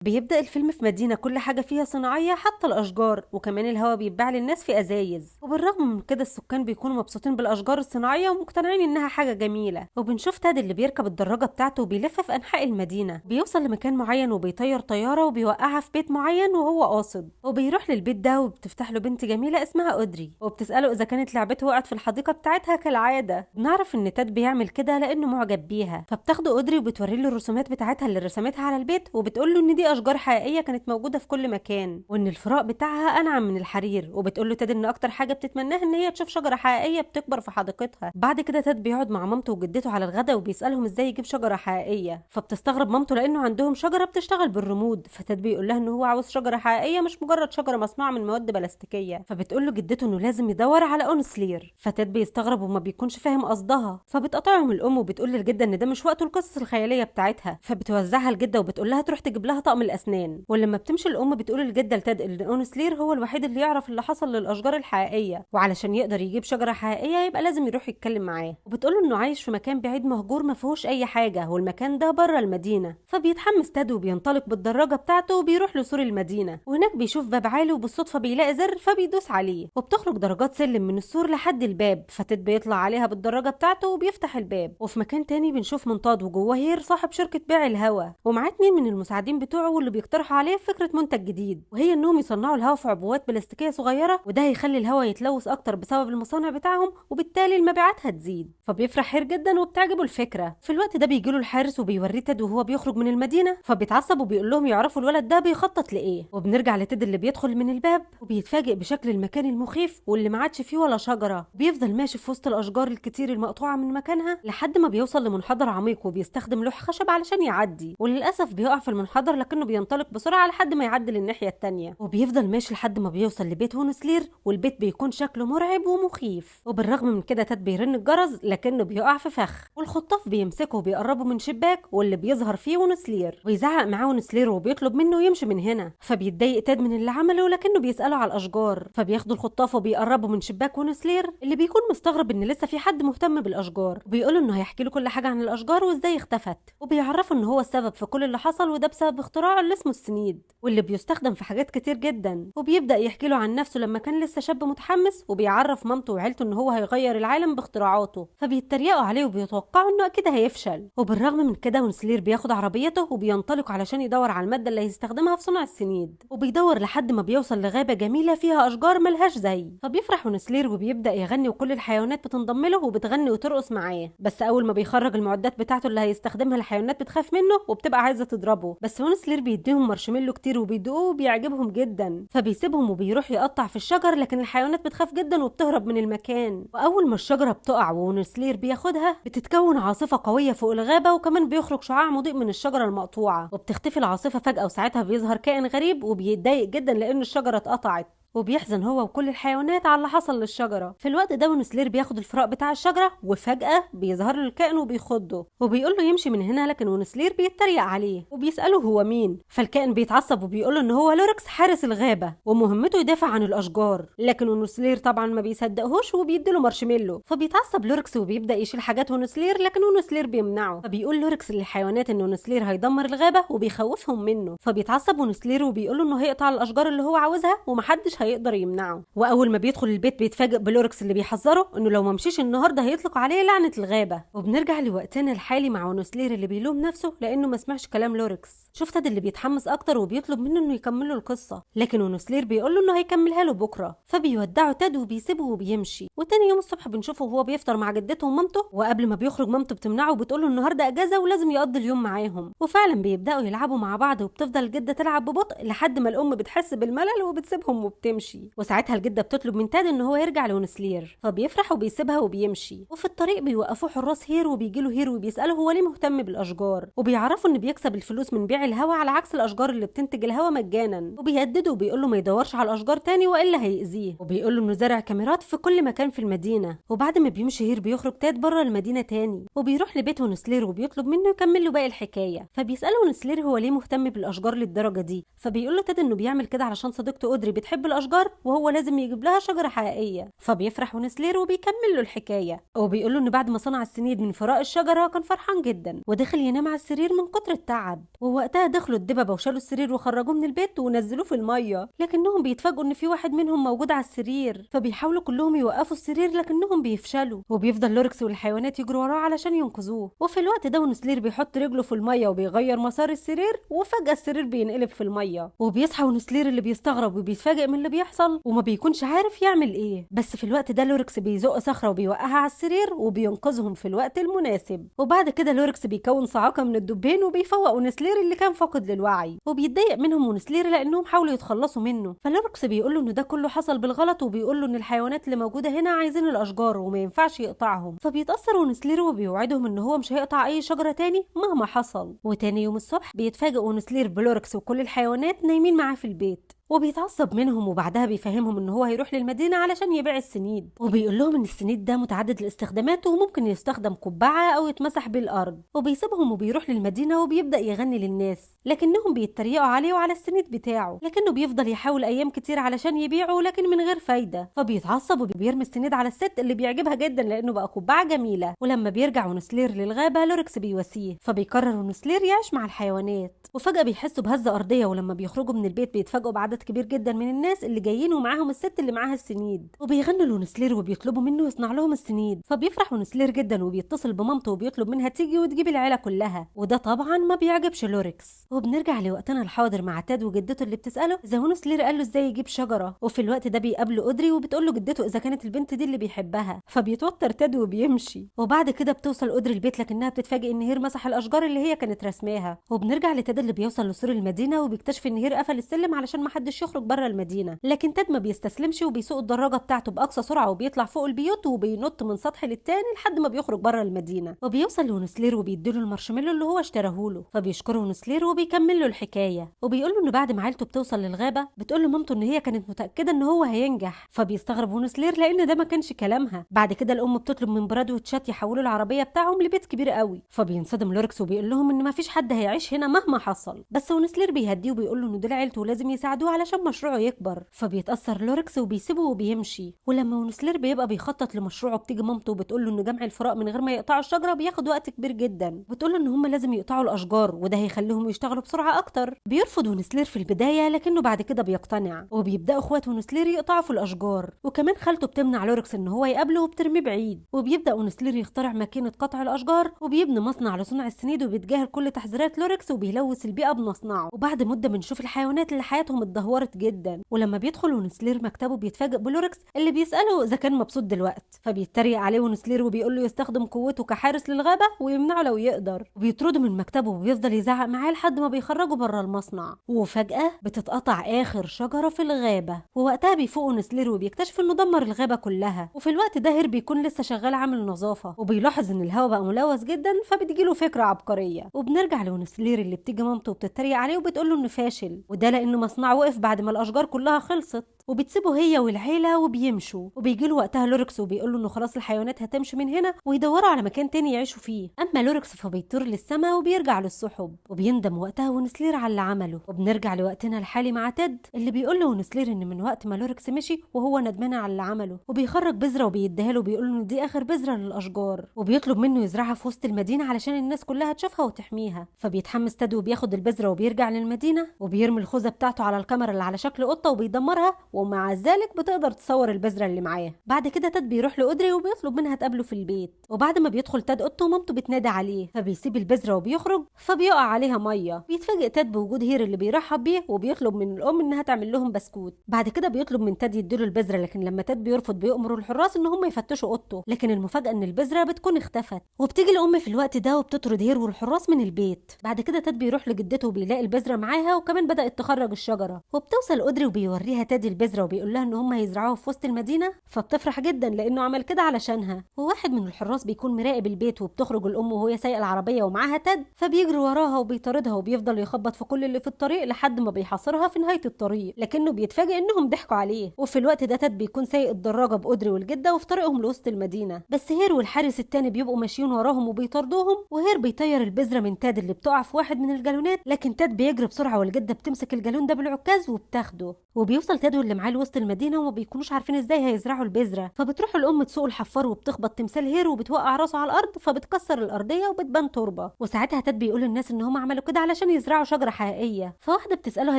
بيبدأ الفيلم في مدينة كل حاجة فيها صناعية حتى الأشجار، وكمان الهواء بيتباع للناس في أزايز، وبالرغم من كده السكان بيكونوا مبسوطين بالأشجار الصناعية ومقتنعين إنها حاجة جميلة. وبنشوف تاد اللي بيركب الدراجة بتاعته وبيلف في أنحاء المدينة، بيوصل لمكان معين وبيطير طيارة وبيوقعها في بيت معين وهو قاصد، وبيروح للبيت ده وبتفتح له بنت جميلة اسمها أودري وبتسأله إذا كانت لعبته وقعت في الحديقة بتاعتها كالعادة. بنعرف إن تاد بيعمل كده لأنه معجب بيها، فبتاخده أودري وبتوري له الرسومات بتاعتها اللي رسمتها على البيت، وبتقول له إن دي أشجار حقيقية كانت موجودة في كل مكان، وإن الفراء بتاعها أنعم من الحرير. وبتقول له تاد إن أكتر حاجة بتتمناها إن هي تشوف شجرة حقيقية بتكبر في حديقتها. بعد كده تاد بيقعد مع مامته وجدته على الغدا وبيسألهم إزاي يجيب شجرة حقيقية، فبتستغرب مامته لأنه عندهم شجرة بتشتغل بالرمود. فتاد بيقول لها إن هو عاوز شجرة حقيقية مش مجرد شجرة مصنوعة من مواد بلاستيكية. فبتقول له جدته إنه لازم يدور على أونسلير. فتاد بيستغرب وما بيكونش فاهم قصدها، فبتقطعهم الأم وبتقول للجدة إن ده مش وقته القصص الخيالية بتاعتها، فبتوزعها الجدة وبتقول لها تروح تجيب لها طقم الأسنان. ولما بتمشي الأم بتقول الجدة لتاد إن أونسلير هو الوحيد اللي يعرف اللي حصل للأشجار الحقيقية، وعلشان يقدر يجيب شجرة حقيقية يبقى لازم يروح يتكلم معاه. وبتقول له إنه عايش في مكان بعيد مهجور ما فيهوش أي حاجة، والمكان ده بره المدينة. فبيتحمس تاد وبينطلق بالدراجة بتاعته وبيروح لسور المدينة، وهناك بيشوف باب عالي وبالصدفة بيلاقي زر فبيدوس عليه، وبتخرج درجات سلم من السور لحد الباب. فتاد بيطلع عليها بالدراجة بتاعته وبيفتح الباب. وفي مكان تاني بنشوف منطاد وجوه هير صاحب شركة بيع الهوا، ومعاه 2 من المساعدين بتوعه واللي بيقترحوا عليه فكرة منتج جديد، وهي انهم يصنعوا الهوا في عبوات بلاستيكية صغيرة، وده هيخلي الهوا يتلوث اكتر بسبب المصانع بتاعهم، وبالتالي المبيعات هتزيد. فبيفرح هير جدا وبتعجبه الفكرة. في الوقت ده بيجيله الحارس وبيوريه تيد وهو بيخرج من المدينة، فبيتعصب وبيقول لهم يعرفوا الولد ده بيخطط لايه. وبنرجع لتيد اللي بيدخل من الباب وبيتفاجئ بشكل المكان المخيف واللي ما عادش فيه ولا شجرة. بيفضل ماشي في وسط الاشجار الكتير المقطوعة من مكانها لحد ما بيوصل لمنحدر عميق، وبيستخدم لوح خشب علشان يعدي، وللاسف بيقع في المنحدر لكنه بينطلق بسرعة لحد ما يعدي للناحية التانية. وبيفضل ماشي لحد ما بيوصل لبيت هونسلير، والبيت بيكون شكله مرعب ومخيف. وبالرغم من كده تاد بيرن الجرس لكنه بيقع في فخ، والخطاف بيمسكه وبيقربوا من شباك واللي بيظهر فيه هونسلير، ويزعق معاه هونسلير وبيطلب منه يمشي من هنا. فبيتضايق تاد من اللي عمله لكنه بيسأله على الأشجار، فبياخدوا الخطاف وبيقربوا من شباك هونسلير اللي بيكون مستغرب ان لسه في حد مهتم بالأشجار، وبيقول انه هيحكي له كل حاجة عن الأشجار وازاي اختفت، وبيعرفه ان هو السبب في كل اللي حصل، وده بسبب اختراعه اللي اسمه السنيد واللي بيستخدم في حاجات كتير جدا. وبيبدأ يحكي له عن نفسه لما كان لسه شاب متحمس، وبيعرف مامته وعيلته ان هو هيغير العالم باختراعاته، فبيتريقوا عليه وبيتوقعوا انه اكيد هيفشل. وبالرغم من كده هونسلير بياخد عربيته وبينطلق علشان يدور على المادة اللي هيستخدمها في صنع السنيد، وبيدور لحد ما بيوصل لغابة جميلة فيها أشجار ملهاش زي. فبيفرح هونسلير وبيبدأ يغني وكل الحيوانات بتنضم له وبتغني وترقص معاه، بس أول ما بيخرج المعدات بتاعته اللي هيستخدمها الحيوانات بتخاف منه وبتبقى عايزة تضربه، بس هونسلير بيديهم مارشميلو كتير وبيدوقوه وبيعجبهم جدا، فبيسيبهم وبيروح يقطع في الشجر، لكن الحيوانات بتخاف جدا وبتهرب من المكان. وأول ما الشجرة بتقع وهونسلير بياخدها بتتكون عاصفة قوية فوق الغابة، وكمان بيخرج شعاع مضيء من الشجرة المقطوعة، وبتختفي العاصفة فجأة، وساعتها بيظهر كائن غريب وبيتضايق جدا لأن الشجرة اتقطعت، وبيحزن هو وكل الحيوانات على اللي حصل للشجره. في الوقت ده هونسلير بياخد الفراء بتاع الشجره، وفجاه بيظهر له الكائن وبيخضه وبيقول له يمشي من هنا، لكن هونسلير بيتريق عليه وبيساله هو مين. فالكائن بيتعصب وبيقول له ان هو لوركس حارس الغابه ومهمته يدافع عن الاشجار، لكن هونسلير طبعا ما بيصدقهوش وبيديله مارشميلو. فبيتعصب لوركس وبيبدا يشيل حاجات هونسلير، لكن هونسلير بيمنعه، فبيقول لوركس للحيوانات ان هونسلير هيدمر الغابه وبيخوفهم منه. فبيتعصب هونسلير وبيقول له انه هيقطع الاشجار اللي هو عاوزها ومحدش هيقدر يمنعه. واول ما بيدخل البيت بيتفاجئ بلوركس اللي بيحذره انه لو ما مشيش النهارده هيطلق عليه لعنه الغابه. وبنرجع لوقتنا الحالي مع هونسلير اللي بيلوم نفسه لانه ما سمعش كلام لوركس. شوف تاد اللي بيتحمس اكتر وبيطلب منه انه يكمل له القصه، لكن هونسلير بيقول له انه هيكملها له بكره، فبيودعه تاد وبيسيبه وبيمشي. وتاني يوم الصبح بنشوفه وهو بيفطر مع جدته ومامته، وقبل ما بيخرج مامته بتمنعه وبتقول له النهارده اجازه ولازم يقضي اليوم معاهم، وفعلا بيبداوا يلعبوا مع بعض، وبتفضل الجده تلعب ببطء لحد ما الام بتحس بالملل وبتسيبهم وبتمشي. وساعتها الجده بتطلب من تاد ان هو يرجع لهونسلير، فبيفرح وبيسيبها وبيمشي. وفي الطريق بيوقفوه حراس هير وبيجيله هير وبيساله هو ليه مهتم بالاشجار، وبيعرفوا ان بيكسب الفلوس من بيع الهوا على عكس الاشجار اللي بتنتج الهوا مجانا، وبيهدده وبيقول له ما يدورش على الاشجار تاني والا هيأذيه، وبيقول له انه زارع كاميرات في كل مكان في المدينه. وبعد ما بيمشي هير بيخرج تاد بره المدينه تاني وبيروح لبيت هونسلير وبيطلب منه يكمل له باقي الحكايه. فبيساله هونسلير هو ليه مهتم بالاشجار للدرجه دي، فبيقول له تاد انه بيعمل كده علشان صديقته اودري بتحب الاشجار الاشجار وهو لازم يجيب لها شجره حقيقيه. فبيفرح ونسلير وبيكمل له الحكايه، وبيقول له ان بعد ما صنع السنيد من فراء الشجره كان فرحان جدا ودخل ينام على السرير من كتر التعب. ووقتها دخلوا الدببه وشالوا السرير وخرجوه من البيت ونزلوه في الميه، لكنهم بيتفاجئوا ان في واحد منهم موجود على السرير. فبيحاولوا كلهم يوقفوا السرير لكنهم بيفشلوا، وبيفضل لوركس والحيوانات يجروا وراه علشان ينقذوه. وفي الوقت ده ونسلير بيحط رجله في الميه وبيغير مسار السرير، وفجاه السرير بينقلب في الميه. وبيصحى ونسلير اللي بيستغرب وبيتفاجئ من اللي بيحصل وما بيكونش عارف يعمل ايه. بس في الوقت ده لوركس بيزق صخره وبيوقعها على السرير وبينقذهم في الوقت المناسب. وبعد كده لوركس بيكون صاعقه من الدبين وبيفوق ونسلير اللي كان فاقد للوعي، وبيتضايق منهم ونسلير لانهم حاولوا يتخلصوا منه. فلوركس بيقول له ان ده كله حصل بالغلط، وبيقول له ان الحيوانات اللي موجوده هنا عايزين الاشجار وما ينفعش يقطعهم. فبيتاثر ونسلير وبيوعدهم ان هو مش هيقطع اي شجره تاني مهما حصل. وتاني يوم الصبح بيتفاجئ ونسلير بلوركس وكل الحيوانات نايمين معاه في البيت، وبيتعصب منهم وبعدها بيفهمهم ان هو هيروح للمدينه علشان يبيع السنيد. وبيقول لهم ان السنيد ده متعدد الاستخدامات وممكن يستخدم قبعه او يتمسح بالارض. وبيسيبهم وبيروح للمدينه وبيبدا يغني للناس، لكنهم بيتريقوا عليه وعلى السنيد بتاعه، لكنه بيفضل يحاول ايام كتير علشان يبيعه لكن من غير فايده. فبيتعصب وبيرمي السنيد على الست اللي بيعجبها جدا لانه بقى قبعه جميله. ولما بيرجع ونسلير للغابه لوركس بيواسيه، فبيقرر ونسلير يعيش مع الحيوانات. وفجاه بيحسوا بهزه ارضيه، ولما بيخرجوا من البيت بيتفاجئوا بعدد كبير جدا من الناس اللي جايين ومعاهم الست اللي معاها السنيد، وبيغنوا لونسلير وبيطلبوا منه يصنع لهم السنيد. فبيفرح ونسلير جدا وبيتصل بمامته وبيطلب منها تيجي وتجيب العيله كلها، وده طبعا ما بيعجبش لوركس. وبنرجع لوقتنا الحاضر مع تاد وجدته اللي بتساله اذا ونسلير قال له ازاي يجيب شجره. وفي الوقت ده بيقابله اودري وبتقول له جدته اذا كانت البنت دي اللي بيحبها. فبيتوتر تاد وبيمشي. وبعد كده بتوصل اودري البيت لكنها بتتفاجئ ان هير مسح الاشجار اللي هي كانت رسماها. وبنرجع لتاد اللي بيوصل لسور المدينه وبيكتشف ان هير قفل السلم علشان ما حدش يخرج بره المدينه، لكن تاد ما بيستسلمش وبيسوق الدراجه بتاعته باقصى سرعه وبيطلع فوق البيوت وبينط من سطح للتاني لحد ما بيخرج بره المدينه. وبيوصل لونسلير وبيديله المارشميلو اللي هو اشتراهوله، فبيشكره ونسلير وبيكمل له الحكايه. وبيقول له ان بعد ما عيلته بتوصل للغابه بتقول له مامته ان هي كانت متاكده ان هو هينجح. فبيستغرب ونسلير لان ده ما كانش كلامها. بعد كده الام بتطلب من براد وتشات يحولوا العربيه بتاعهم لبيت كبير قوي. فبينصدم لوركس وبيقول لهم ان ما فيش حد هيعيش هنا مهما حصل. بس ونسلير بيهديه وبيقول له ان دول عيلته ولازم يساعدوه علشان مشروعه يكبر. فبيتاثر لوركس وبيسيبه وبيمشي. ولما ونسلير بيبقى بيخطط لمشروعه بتيجي مامته وبتقول له ان جمع الفراء من غير ما يقطعوا الشجره بياخد وقت كبير جدا، بتقول له ان هم لازم يقطعوا الاشجار وده هيخليهم يشتغلوا بسرعه اكتر. بيرفض ونسلير في البدايه لكنه بعد كده بيقتنع، وبيبداوا اخوات ونسلير يقطعوا في الاشجار. وكمان خالته بتمنع لوركس ان هو يقابله وبترميه بعيد. وبيبدا ونسلير يخترع ماكينه قطع الاشجار وبيبني مصنع لصنع السنيد وبيتجاهل كل تحذيرات لوركس وبيلوث البيئه بمصنعه. وبعد مده بنشوف الحيوانات اللي حياتهم اتدهورت جدا. ولما بيدخل ونسلير مكتبه بيتفاجئ بلوركس اللي بيساله اذا كان مبسوط دلوقتي. فبيتريق عليه ونسلير وبيقول له يستخدم قوته كحارس للغابه ويمنعه لو يقدر. وبيطرده من مكتبه وبيفضل يزعق معاه لحد ما بيخرجه بره المصنع. وفجاه بتتقطع اخر شجره في الغابه، ووقتها بيفوق ونسلير وبيكتشف انه دمر الغابه كلها. وفي الوقت ده هير بيكون لسه شغال عامل نظافه وبيلاحظ ان الهواء بقى ملوث جدا، فبتجيله فكره عبقريه. وبنرجع لونسلير اللي بتيجي مامته وبتتريق عليه وبتقول له انه فاشل، وده لانه مصنعه وقف بعد ما الاشجار كلها خلصت. وبتسيبه هي والعيله وبيمشوا. وبيجيله وقتها لوركس وبيقول له انه خلاص الحيوانات هتمشي من هنا ويدوروا على مكان تاني يعيشوا فيه. اما لوركس فبيطير للسما وبيرجع للسحب، وبيندم وقتها ونسلير على اللي عمله. وبنرجع لوقتنا الحالي مع تيد اللي بيقول له ونسلير ان من وقت ما لوركس مشي وهو ندمان على اللي عمله، وبيخرج بذره وبيديها له وبيقول له ان دي اخر بذره للاشجار، وبيطلب منه يزرعها في وسط المدينه علشان الناس كلها تشوفها وتحميها. فبيتحمس تيد وبياخد البذره وبيرجع للمدينه وبيرمي الخوذه بتاعته على الكاميرا اللي على شكل قطه وبيدمرها، ومع ذلك بتقدر تصور البذره اللي معاه. بعد كده تاد بيروح لاودري وبيطلب منها تقابله في البيت. وبعد ما بيدخل تاد اوضته مامته بتنادي عليه، فبيسيب البذره وبيخرج، فبيقع عليها ميه. بيتفاجئ تاد بوجود هير اللي بيرحب بيه وبيطلب من الام انها تعمل لهم بسكوت. بعد كده بيطلب من تاد يديله البذره، لكن لما تاد بيرفض بيأمر الحراس ان هم يفتشوا اوضته، لكن المفاجاه ان البذره بتكون اختفت. وبتيجي الام في الوقت ده وبتطرد هير والحراس من البيت. بعد كده تاد بيروح لجدته وبيلاقي البذره معاها وكمان بدأت تخرج الشجره. وبتوصل اودري وبيوريها تاد البذره وبيقول لها ان هم هيزرعوها في وسط المدينه، فبتفرح جدا لانه عمل كده علشانها. وواحد من الحراس بيكون مراقب البيت، وبتخرج الام وهي سايقه العربيه ومعاها تاد، فبيجري وراها وبيطاردها وبيفضل يخبط في كل اللي في الطريق لحد ما بيحاصرها في نهايه الطريق، لكنه بيتفاجئ انهم ضحكوا عليه. وفي الوقت ده تاد بيكون سايق الدراجه باودري والجده وفي طريقهم لوسط المدينه، بس هير والحارس التاني بيبقوا ماشيين وراهم وبيطاردوهم. وهير بيطير البذره من تاد اللي بتقع في واحد من الجالونات، لكن تاد بيجري بسرعه والجده بتمسك الجالون ده بالعكاز وبتاخده. وبيوصل تاد اللي معاه لوسط المدينه وما بيكونوش عارفين ازاي هيزرعوا البذره، فبتروح الام تسوق الحفار وبتخبط تمثال هير وبتوقع راسه على الارض فبتكسر الارضيه وبتبان تربه. وساعتها تاد بيقول للناس ان هم عملوا كده علشان يزرعوا شجره حقيقيه، فواحده بتساله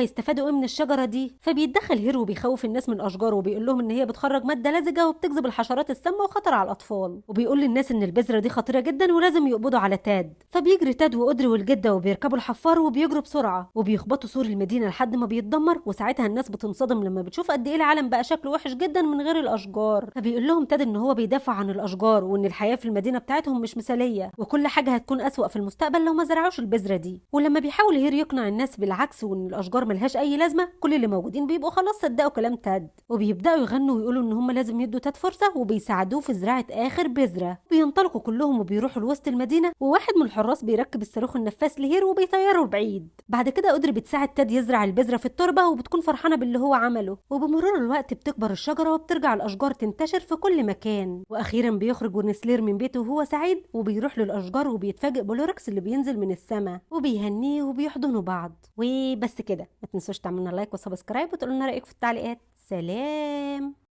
هيستفادوا ايه من الشجره دي، فبيتدخل هير وبيخوف الناس من الاشجار وبيقول لهم ان هي بتخرج ماده لزجه وبتجذب الحشرات السامه وخطر على الاطفال، وبيقول للناس ان البذره دي خطيره جدا ولازم يقبضوا على تاد. فبيجري تاد وقدر والجده وبيركبوا الحفار وبيجروا بسرعه وبيخبطوا سور المدينه لحد ما بيتدمر، وساعتها الناس بتنصدم لما بتشوف قد ايه العالم بقى شكله وحش جدا من غير الاشجار. فبيقول لهم تاد ان هو بيدافع عن الاشجار وان الحياه في المدينه بتاعتهم مش مثاليه وكل حاجه هتكون اسوأ في المستقبل لو ما زرعوش البذره دي. ولما بيحاول هير يقنع الناس بالعكس وان الاشجار ملهاش اي لازمه، كل اللي موجودين بيبقوا خلاص صدقوا كلام تاد وبيبداوا يغنوا ويقولوا ان هم لازم يدوا تاد فرصه وبيساعدوه في زراعه اخر بذره. بينطلقوا كلهم وبيروحوا لوسط المدينه، وواحد من الحراس بيركب الصاروخ النفاث لهير وبيطيره بعيد. بعد كده قدر بتساعد تاد يزرع البذره في التربه وبتكون فرحانه باللي هو عمله، وبمرور الوقت بتكبر الشجره وبترجع الاشجار تنتشر في كل مكان. واخيرا بيخرج ونسلير من بيته وهو سعيد وبيروح للاشجار وبيتفاجئ بولوركس اللي بينزل من السماء وبيهنيه وبيحضنوا بعض. وبس كده، ما تنسوش تعملوا لايك وسبسكرايب وتقولوا لنا رايكم في التعليقات. سلام.